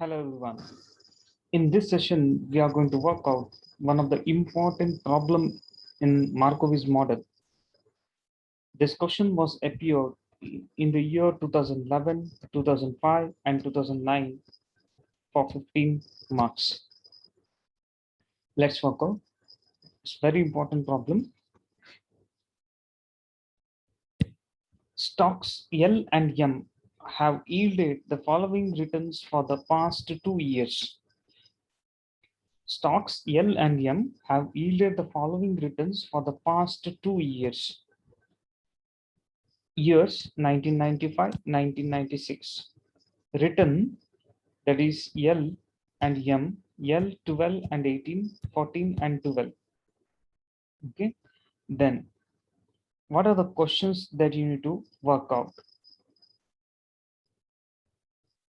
Hello everyone. In this session, we are going to work out one of the important problem in Markowitz model. This question was appeared in the year 2011, 2005, and 2009 for 15 marks. Let's work out. It's a very important problem. Stocks L and M have yielded the following returns for the past 2 years. Stocks L and M have yielded the following returns for the past 2 years. Years 1995, 1996. Return, that is L and M, L 12 and 18, 14 and 12. Okay, then what are the questions that you need to work out?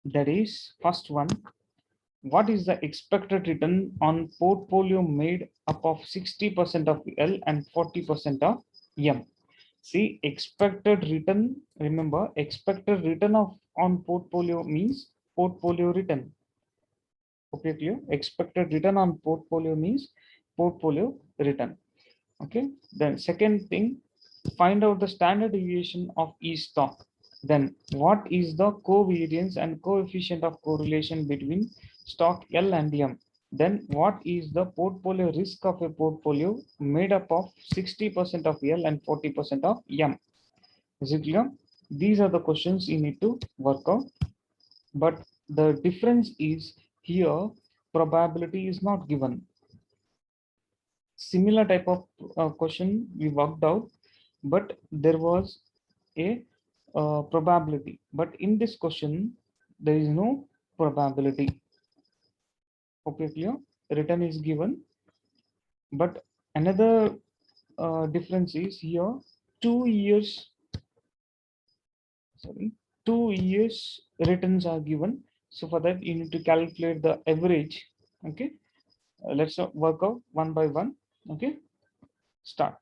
That is, first one, what is the expected return on portfolio made up of 60% of L and 40% of M? See, expected return, remember, expected return of on portfolio means portfolio return. Okay, clear? Expected return on portfolio means portfolio return. Okay, then second thing, find out the standard deviation of each stock. Then what is the covariance and coefficient of correlation between stock L and M? Then what is the portfolio risk of a portfolio made up of 60% of L and 40% of M? Is it clear? These are the questions you need to work out. But the difference is here, probability is not given. Similar type of question we worked out, but there was a probability. But in this question, there is no probability. Okay, clear? Return is given, but another difference is here 2 years. Sorry, 2 years returns are given. So for that, you need to calculate the average. Okay, let's work out one by one. Okay, start.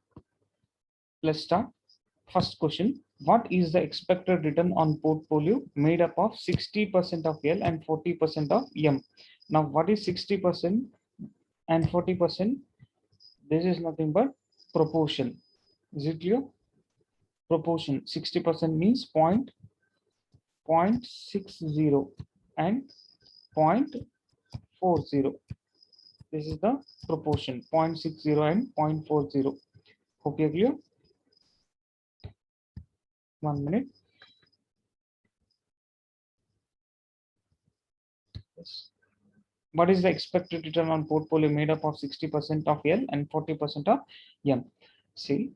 Let's start. First question, what is the expected return on portfolio made up of 60% of L and 40% of M? Now, what is 60% and 40%? This is nothing but proportion. Is it clear? Proportion. 60% means 0.60 and 0.40. This is the proportion, 0.60 and 0.40. Hope you're clear. 1 minute. Yes. What is the expected return on portfolio made up of 60% of L and 40% of M? See,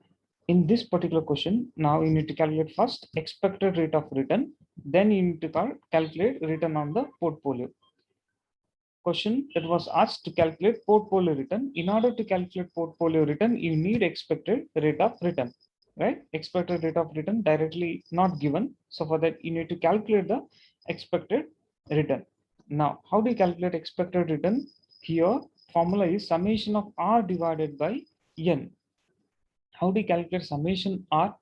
in this particular question, now you need to calculate first expected rate of return, then you need to calculate return on the portfolio. Question that was asked to calculate portfolio return. In order to calculate portfolio return, you need expected rate of return, right? Expected rate of return directly not given. So for that, you need to calculate the expected return. Now, how do you calculate expected return? Here, formula is summation of R divided by N. How do you calculate summation R?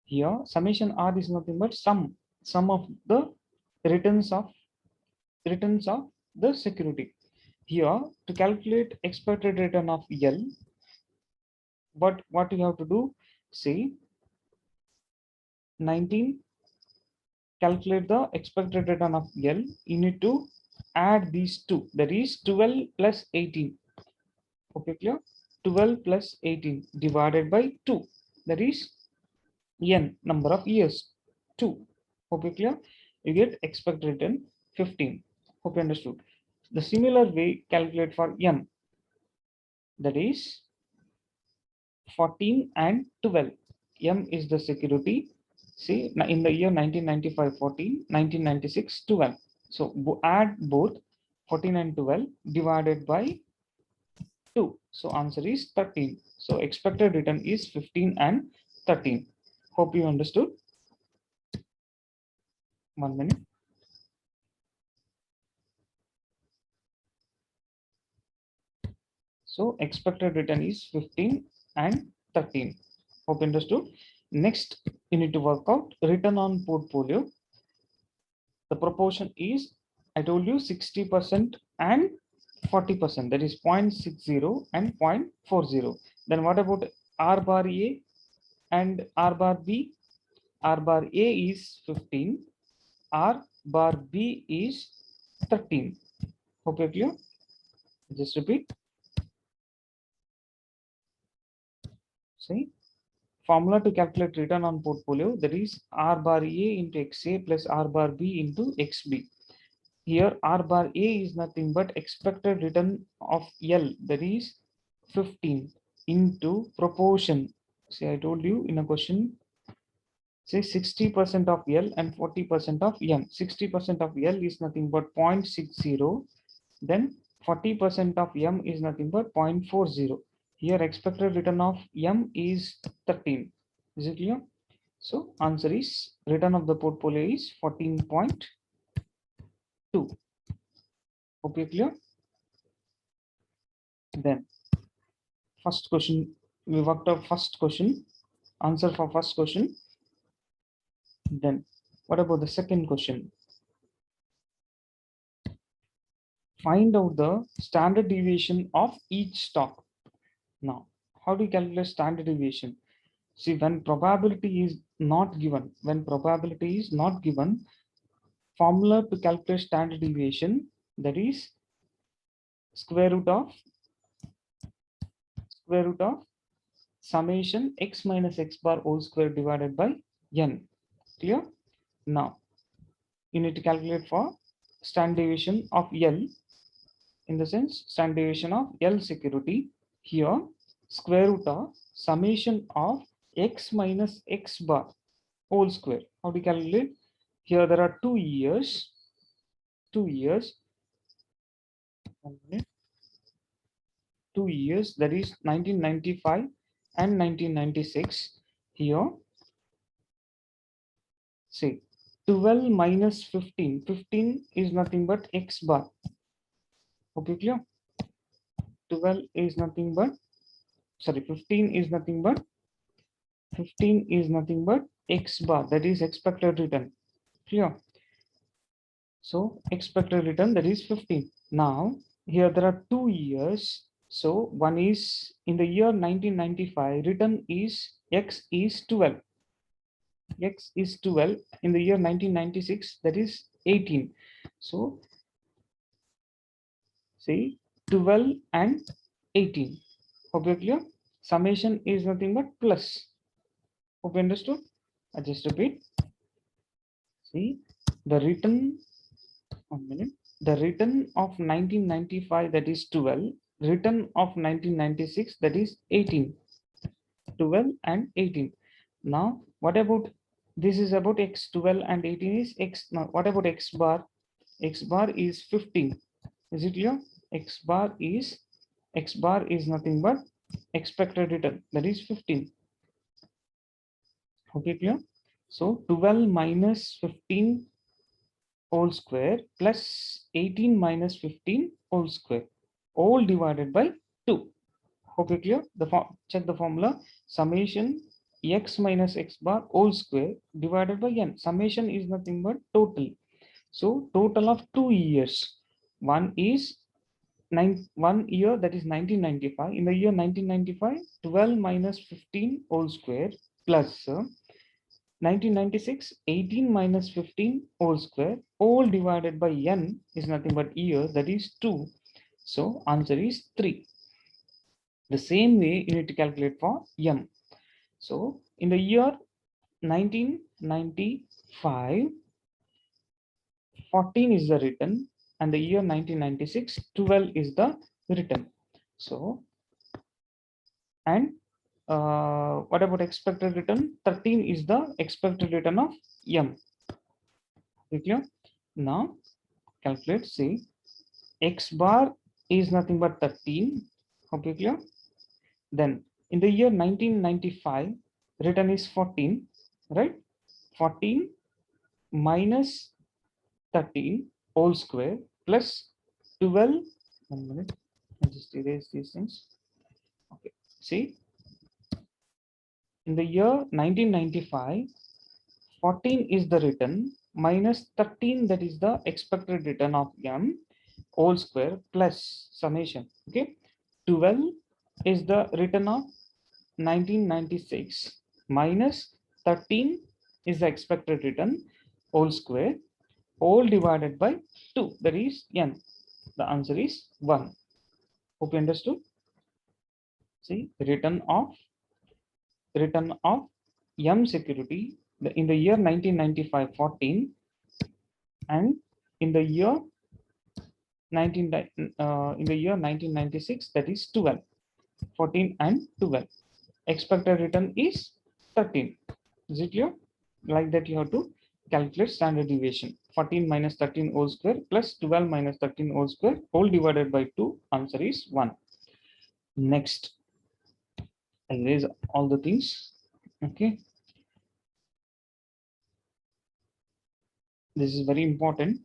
Here, summation R is nothing but sum of the returns of the security. Here, to calculate expected return of L, but what you have to do, see, 19, calculate the expected return of L, you need to add these two, that is 12 plus 18. Okay, clear? 12 plus 18 divided by 2, that is N, number of years, 2. Okay, clear? You get expected return 15. Hope you understood. The similar way calculate for M, that is 14 and 12. M is the security. See, in the year 1995, 14, 1996, 12. So add both 14 and 12 divided by 2. So answer is 13. So expected return is 15 and 13. Hope you understood. 1 minute. So expected return is 15 and 13. Hope you understood. Next, you need to work out return on portfolio. The proportion is I told you 60% and 40%, that is 0.60 and 0.40. Then what about R bar A and R bar B? R bar A is 15, R bar B is 13. Hope you're clear. Just repeat. See, formula to calculate return on portfolio, that is R bar A into XA plus R bar B into XB. Here R bar A is nothing but expected return of L, that is 15 into proportion. See, I told you in a question, say 60% of L and 40% of M. 60% of L is nothing but 0.60. Then 40% of M is nothing but 0.40. Here expected return of M is 13. Is it clear? So answer is return of the portfolio is 14.2. Hope you clear. Then first question, we worked out first question, answer for first question. Then what about the second question? Find out the standard deviation of each stock. Now, how do you calculate standard deviation? See, when probability is not given, formula to calculate standard deviation, that is square root of summation x minus x bar whole square divided by n. Clear? Now, you need to calculate for standard deviation of L, in the sense standard deviation of L security. Here, square root of summation of x minus x bar whole square. How do you calculate? Here there are 2 years. 2 years. 2 years, that is 1995 and 1996. Here, say 12 minus 15. 15 is nothing but x bar. Okay, clear? 12 is nothing but, sorry, 15 is nothing but x bar, that is expected return. Clear? So expected return, that is 15. Now here there are 2 years. So one is in the year 1995, return is x is 12. X is 12. In the year 1996, that is 18. So see 12 and 18. Hope you're clear. Summation is nothing but plus. Hope you understood. I just repeat. See the return, 1 minute. The return of 1995, that is 12. Return of 1996, that is 18. 12 and 18. Now what about, this is about x, 12 and 18 is x. Now what about x bar? X bar is 15. Is it clear? X bar is nothing but expected return, that is 15. Okay, clear? So 12 minus 15 whole square plus 18 minus 15 whole square, all divided by 2. Okay, clear? Check the formula. Summation x minus x bar whole square divided by n. Summation is nothing but total. So total of 2 years. One is 1 year, that is 1995. In the year 1995, 12 minus 15 whole square plus 1996, 18 minus 15 whole square, all divided by n is nothing but year, that is 2. So answer is 3. The same way you need to calculate for m. So in the year 1995, 14 is the return, and the year 1996, 12 is the return. So, and what about expected return? 13 is the expected return of m. Okay. Now calculate. See, x bar is nothing but 13. Okay, clear? Then in the year 1995, return is 14, right? 14 minus 13 whole square plus 12. 1 minute. I'll just erase these things. Okay. See, in the year 1995, 14 is the return minus 13, that is the expected return of m whole square plus summation. Okay, 12 is the return of 1996 minus 13 is the expected return whole square, all divided by 2, that is n. The answer is 1. Hope you understood. See, return of M security in the year 1995 14, and in the year 1996, that is 12. 14 and 12. Expected return is 13. Is it clear? Like that you have to calculate standard deviation. 14 minus 13 whole square plus 12 minus 13 whole square, whole divided by 2. Answer is 1. Next, I erase all the things. Okay. This is very important.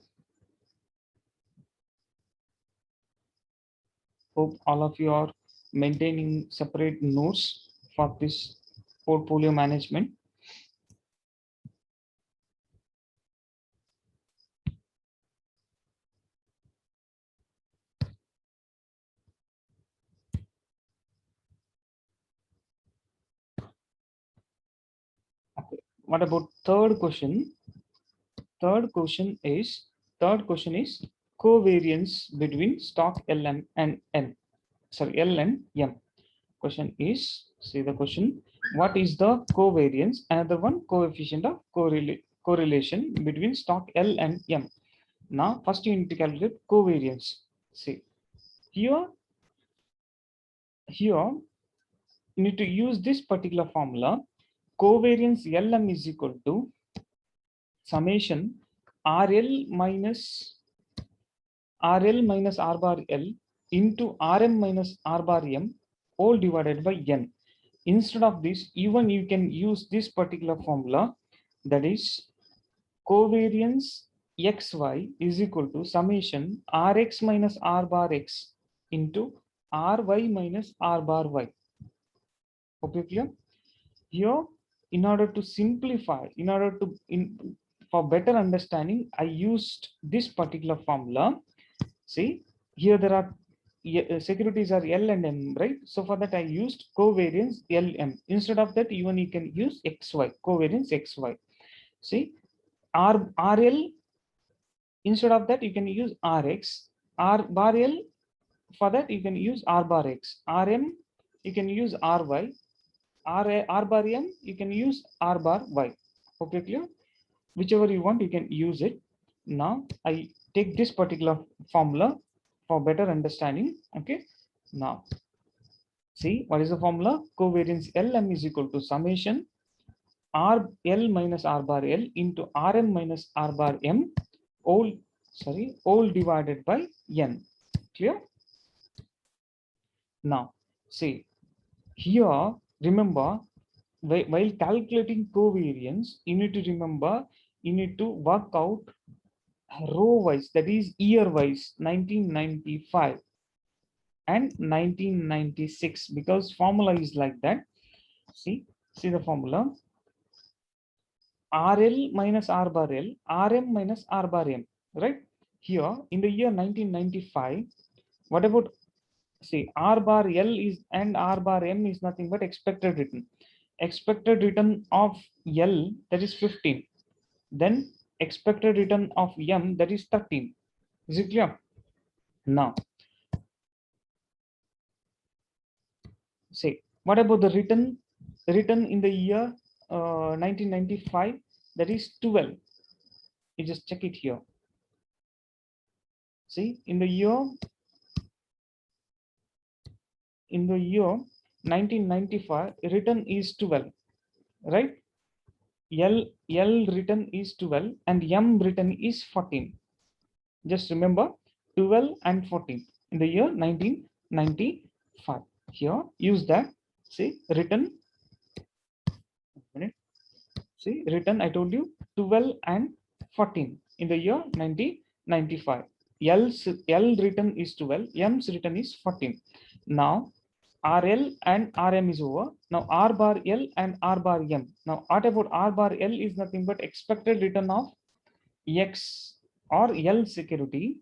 Hope all of you are maintaining separate notes for this portfolio management. Okay. What about third question? Third question is covariance between stock LM and N. Sorry, L and M. Question is, see the question, what is the covariance? Another one, coefficient of correlation between stock L and M. Now, first you need to calculate covariance. See, here you need to use this particular formula. Covariance LM is equal to summation RL minus R bar L into Rm minus R bar M, all divided by N. Instead of this, even you can use this particular formula, that is covariance xy is equal to summation Rx minus R bar X into Ry minus R bar Y. Okay, clear? Here, in order to simplify, for better understanding, I used this particular formula. See, here there are securities are L and M, right? So for that I used covariance LM. Instead of that, even you can use XY, covariance XY. See, RL, instead of that you can use RX, R bar L, for that you can use R bar X, RM you can use RY, R bar M you can use R bar Y. Okay, clear? Whichever you want, you can use it. Now I take this particular formula for better understanding. Okay, now see, what is the formula? Covariance LM is equal to summation RL minus R bar L into RM minus R bar M, all divided by N. Clear? Now see, here remember, while calculating covariance, you need to remember, you need to work out row wise, that is year wise, 1995 and 1996, because formula is like that. See the formula, RL minus R bar L, RM minus R bar M, right? Here in the year 1995, what about, see, R bar L is and R bar M is nothing but expected return. Expected return of L, that is 15. Then expected return of M, that is 13. Is it clear? Now, say, what about the return in the year 1995? That is 12. You just check it here. See, in the year 1995, return is 12, right? L return is 12 and M return is 14. Just remember 12 and 14 in the year 1995. Here, use that. See, return. See, return, I told you 12 and 14 in the year 1995. L return is 12, M's return is 14. Now, RL and RM is over. Now R bar L and R bar M. Now what about R bar L is nothing but expected return of X or L security,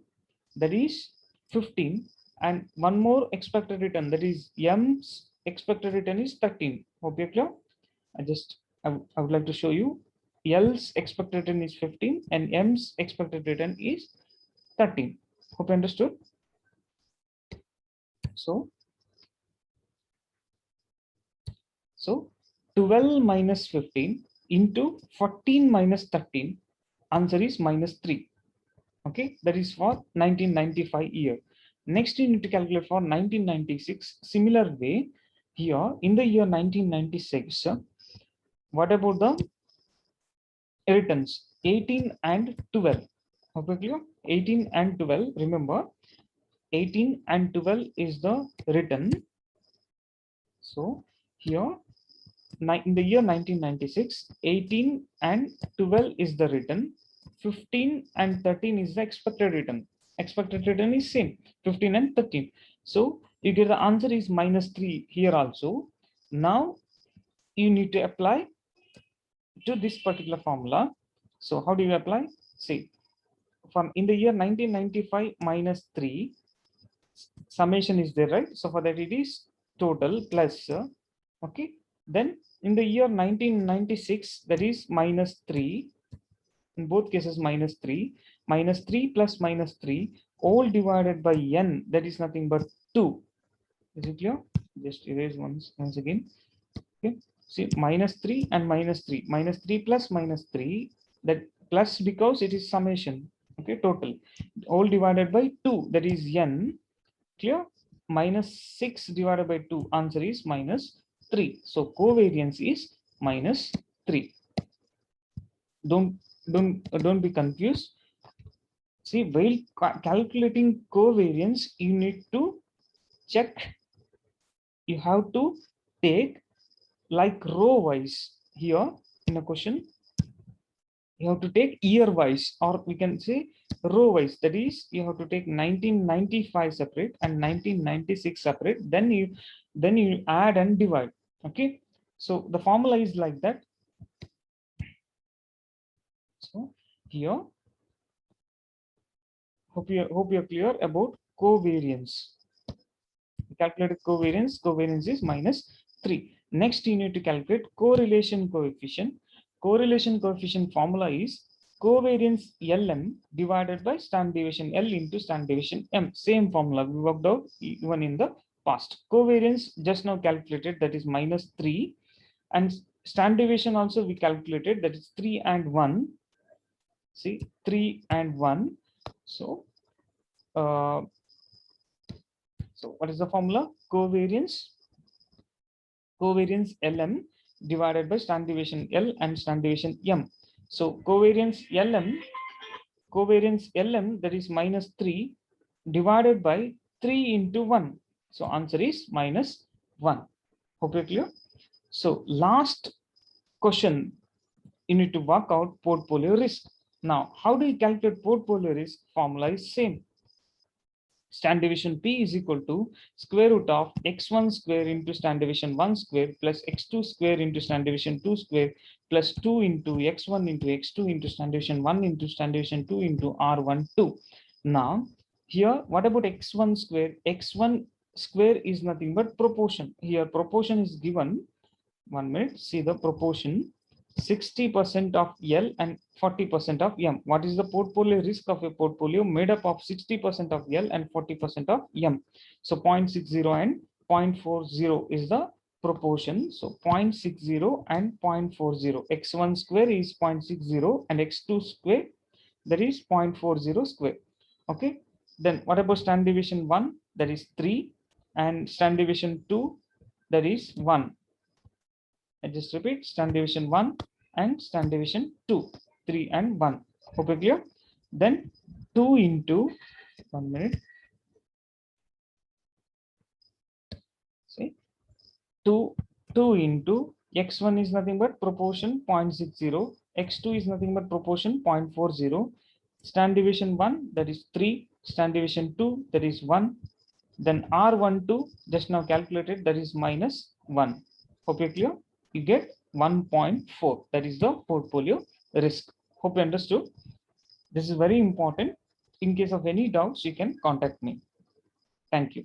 that is 15, and one more expected return, that is M's expected return is 13. Hope you're clear. I would like to show you L's expected return is 15 and M's expected return is 13. Hope you understood. So 12 minus 15 into 14 minus 13, answer is -3. Okay, that is for 1995 year. Next, you need to calculate for 1996. Similar way, here in the year 1996, what about the returns? 18 and 12. Okay, clear? 18 and 12. Remember, 18 and 12 is the return. So here, in the year 1996, 18 and 12 is the return. 15 and 13 is the expected return. Expected return is same, 15 and 13. So you get the answer is -3 here also. Now you need to apply to this particular formula. So how do you apply? See, from in the year 1995 -3, summation is there, right? So for that it is total plus, okay. Then in the year 1996, that is -3. In both cases -3. -3 plus -3 all divided by n, that is nothing but 2. Is it clear? Just erase once again. Okay. See, -3 and -3. -3 plus -3, that plus because it is summation. Okay, total. All divided by 2, that is n. Clear? -6 divided by 2, answer is -3. So covariance is -3. Don't be confused. See, while calculating covariance, you need to check. You have to take like row wise. Here in a question, you have to take year wise, or we can say row wise. That is, you have to take 1995 separate and 1996 separate. Then you add and divide. Okay. So the formula is like that. So here, hope you're clear about covariance. Calculated covariance. Covariance is -3. Next, you need to calculate correlation coefficient. Correlation coefficient formula is covariance Lm divided by standard deviation L into standard deviation M. Same formula we worked out even in the past. Covariance just now calculated, that is -3, and standard deviation also we calculated, that is 3 and 1. See, 3 and 1. So what is the formula? Covariance Lm divided by standard deviation L and standard deviation M. So covariance Lm, that is -3 divided by 3 into 1. So answer is -1. Hope you're clear. So last question, you need to work out portfolio risk. Now, how do you calculate portfolio risk? Formula is same. Standard deviation P is equal to square root of x1 square into standard deviation 1 square plus x2 square into standard deviation 2 square plus 2 into x1 into x2 into standard deviation 1 into standard deviation 2 into R12. Now, here, what about x1 square? X1 square is nothing but proportion. Here, proportion is given. 1 minute, see the proportion. 60% of L and 40% of M. What is the portfolio risk of a portfolio made up of 60% of L and 40% of M? So 0.60 and 0.40 is the proportion. So 0.60 and 0.40. X1 square is 0.60 and x2 square, that is 0.40 square. Okay. Then what about standard deviation 1? That is 3, and standard deviation 2, that is 1. I just repeat, standard deviation 1 and standard deviation 2, 3 and 1. Okay, clear? Then 2 into, 1 minute. See, 2 into x1 is nothing but proportion 0.60, x2 is nothing but proportion 0.40, standard deviation 1, that is 3, standard deviation 2, that is 1, Then R12 just now calculated, that is -1. Hope you're clear. You get 1.4. That is the portfolio risk. Hope you understood. This is very important. In case of any doubts, you can contact me. Thank you.